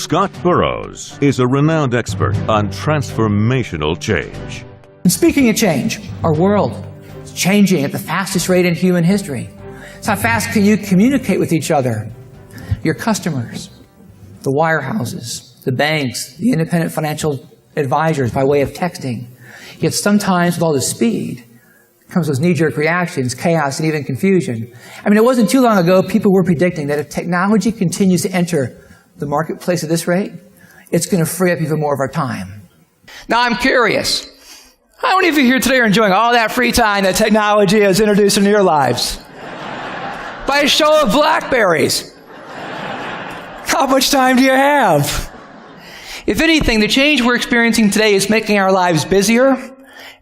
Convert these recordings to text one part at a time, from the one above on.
Scott Burrows is a renowned expert on transformational change. And speaking of change, our world is changing at the fastest rate in human history. So how fast can you communicate with each other? Your customers, the wirehouses, the banks, the independent financial advisors by way of texting. Yet sometimes with all the speed comes those knee-jerk reactions, chaos, and even confusion. I mean, it wasn't too long ago people were predicting that if technology continues to enter the marketplace at this rate, it's going to free up even more of our time. Now I'm curious, how many of you here today are enjoying all that free time that technology has introduced into your lives? By a show of BlackBerries. How much time do you have? If anything, the change we're experiencing today is making our lives busier. And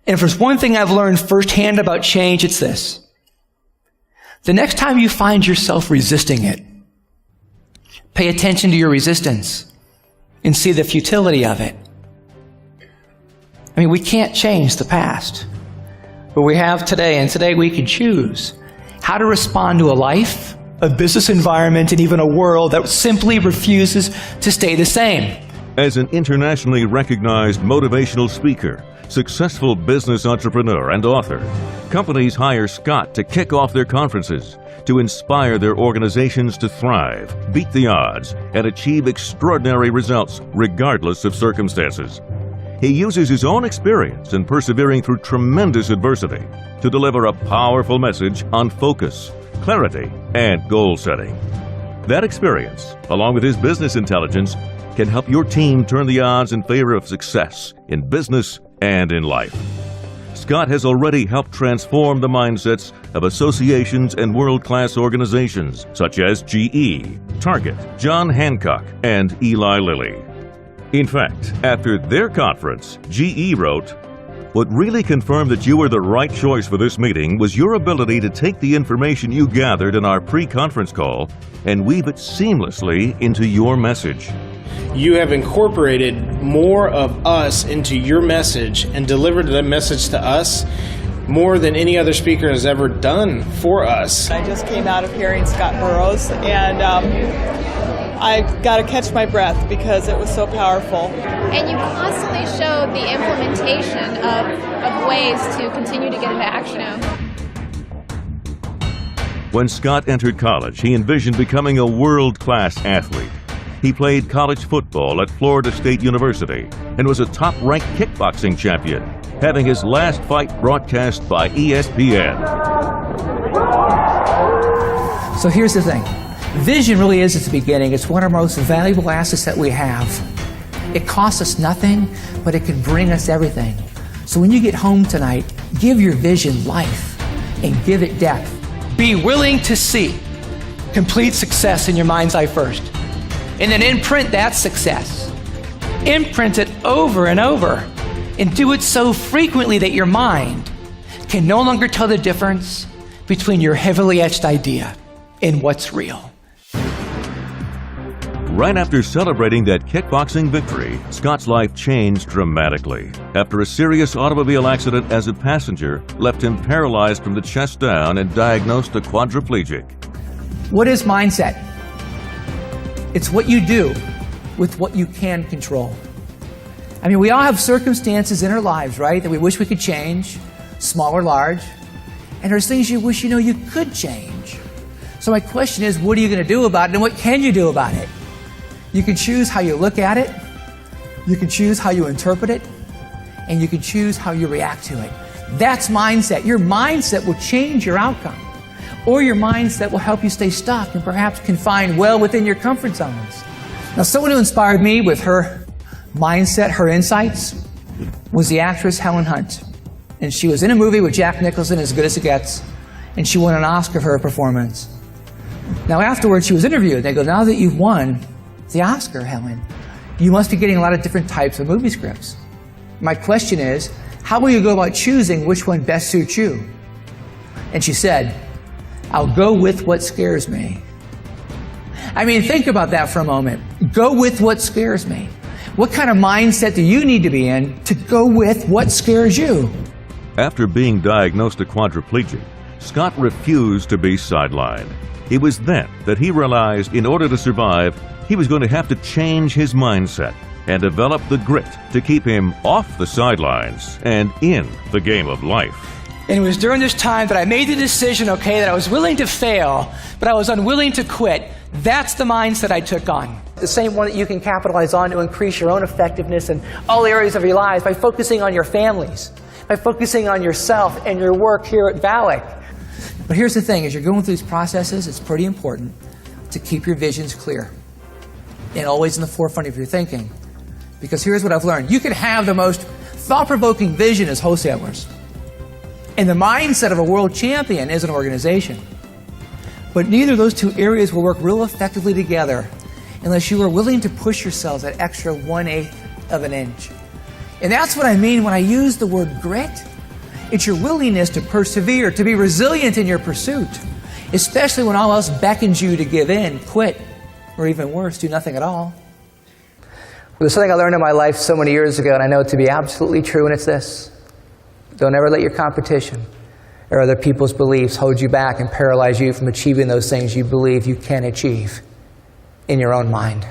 if there's one thing I've learned firsthand about change, it's this. The next time you find yourself resisting it, pay attention to your resistance and see the futility of it. I mean, we can't change the past, but we have today, and today we can choose how to respond to a life, a business environment, and even a world that simply refuses to stay the same. As an internationally recognized motivational speaker, successful business entrepreneur, and author, companies hire Scott to kick off their conferences, to inspire their organizations to thrive, beat the odds, and achieve extraordinary results regardless of circumstances. He uses his own experience in persevering through tremendous adversity to deliver a powerful message on focus, clarity, and goal setting. That experience, along with his business intelligence, can help your team turn the odds in favor of success in business and in life. Scott has already helped transform the mindsets of associations and world-class organizations such as GE, Target, John Hancock, and Eli Lilly. In fact, after their conference, GE wrote, "What really confirmed that you were the right choice for this meeting was your ability to take the information you gathered in our pre-conference call and weave it seamlessly into your message." You have incorporated more of us into your message and delivered that message to us more than any other speaker has ever done for us. I just came out of hearing Scott Burrows, and I got to catch my breath because it was so powerful. And you constantly showed the implementation of ways to continue to get into action. When Scott entered college, he envisioned becoming a world-class athlete. He played college football at Florida State University and was a top-ranked kickboxing champion, having his last fight broadcast by ESPN. So here's the thing. Vision really is at the beginning. It's one of our most valuable assets that we have. It costs us nothing, but it can bring us everything. So when you get home tonight, give your vision life and give it depth. Be willing to see complete success in your mind's eye first, and then imprint that success. Imprint it over and over, and do it so frequently that your mind can no longer tell the difference between your heavily etched idea and what's real. Right after celebrating that kickboxing victory, Scott's life changed dramatically after a serious automobile accident as a passenger left him paralyzed from the chest down and diagnosed a quadriplegic. What is mindset? It's what you do with what you can control. I mean, we all have circumstances in our lives, right, that we wish we could change, small or large, and there's things you wish you could change. So my question is, what are you going to do about it, and what can you do about it? You can choose how you look at it, you can choose how you interpret it, and you can choose how you react to it. That's mindset. Your mindset will change your outcome, or your mindset will help you stay stuck and perhaps confined well within your comfort zones. Now, someone who inspired me with her mindset, her insights, was the actress Helen Hunt. And she was in a movie with Jack Nicholson, As Good as It Gets, and she won an Oscar for her performance. Now, afterwards, she was interviewed. They go, "Now that you've won the Oscar, Helen, you must be getting a lot of different types of movie scripts. My question is, how will you go about choosing which one best suits you?" And she said, "I'll go with what scares me." I mean, think about that for a moment. Go with what scares me. What kind of mindset do you need to be in to go with what scares you? After being diagnosed a quadriplegic, Scott refused to be sidelined. It was then that he realized in order to survive, he was going to have to change his mindset and develop the grit to keep him off the sidelines and in the game of life. And it was during this time that I made the decision, okay, that I was willing to fail, but I was unwilling to quit. That's the mindset I took on. The same one that you can capitalize on to increase your own effectiveness in all areas of your lives by focusing on your families, by focusing on yourself and your work here at Valak. But here's the thing, as you're going through these processes, it's pretty important to keep your visions clear and always in the forefront of your thinking. Because here's what I've learned. You can have the most thought-provoking vision as wholesalers, and the mindset of a world champion is an organization. But neither of those two areas will work real effectively together unless you are willing to push yourselves that extra 1/8 of an inch. And that's what I mean when I use the word grit. It's your willingness to persevere, to be resilient in your pursuit, especially when all else beckons you to give in, quit, or even worse, do nothing at all. There's something I learned in my life so many years ago, and I know it to be absolutely true, and it's this. Don't ever let your competition or other people's beliefs hold you back and paralyze you from achieving those things you believe you can achieve in your own mind.